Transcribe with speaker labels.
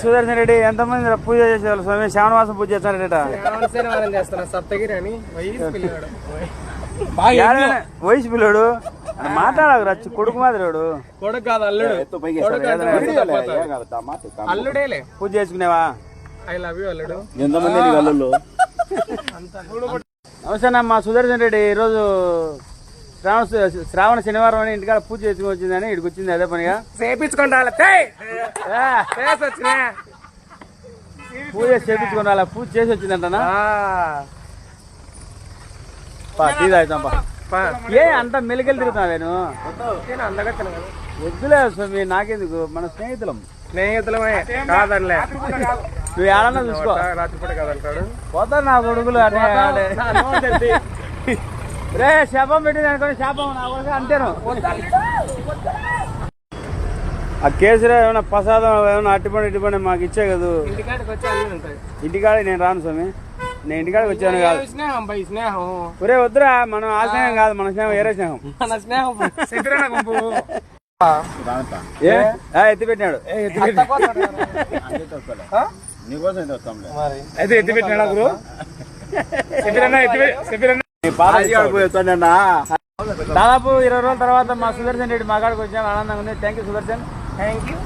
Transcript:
Speaker 1: సుదర్శన్ రెడ్డి ఎంతమంది పూజ చేసేవాళ్ళు స్వామి? శ్రావణ మాసం పూజ చేస్తారట.
Speaker 2: సప్తగిరి
Speaker 1: వయసు పిల్లడు మాట్లాడకు రచ్చు కొడుకు మాదిరాడు.
Speaker 2: కొడుకు కాదు అల్లుడు. అల్లుడేలే.
Speaker 1: పూజ చేసుకునేవా?
Speaker 2: ఐ లవ్ యూ అల్లుడు.
Speaker 3: ఎంతమంది అల్లుళ్ళు?
Speaker 1: అవసరమ్మా సుదర్శన్ రెడ్డి ఈరోజు శ్రావణ శనివారం అని ఇంటికాడ పూజ చేసుకుని వచ్చిందని ఇక్కడికి వచ్చింది. అదే పనిగా
Speaker 2: చేపించుకుంటా
Speaker 1: పూజ చేపించుకుని రాలే, పూజ చేసి వచ్చిందంటనా? టీ తాగుతాం. ఏ అంత మెలికలు తిరుగుతున్నా నేను వద్దులే స్వామి, నాకెందుకు, మన
Speaker 2: స్నేహితులమే కాదనిలే.
Speaker 1: నువ్వు ఏడన్నా చూసుకో.
Speaker 2: రాత్రిపూట కదంటాడు
Speaker 1: పోతారు నా కొడుకులు అనే రే శాపం పెట్టింది అనుకోని శాపం నా కొడుకు అంతేను. ఆ కేసులో ఏమైనా ప్రసాదం ఏమైనా అట్టిపండి ఇట్టిపండి మాకు ఇచ్చే కదా. ఇంటికాడ నేను రాను స్వామి, నేను ఇంటికాడికి వచ్చాను కాదు.
Speaker 2: స్నేహం పై స్నేహం.
Speaker 1: ఒరే వద్దురా, మనం ఆ స్నేహం కాదు, మన స్నేహం వేరే స్నేహం.
Speaker 2: మన స్నేహం
Speaker 1: ఎత్తి పెట్టినాడు.
Speaker 2: అయితే ఎత్తి పెట్టినాడా గురు?
Speaker 1: దాదాపు 20 రోజుల తర్వాత మా సుదర్శన్ రెడ్డి మా కాడికి వచ్చాము. ఆనందంగా ఉంది. Thank you Sudarshan.
Speaker 2: Thank you.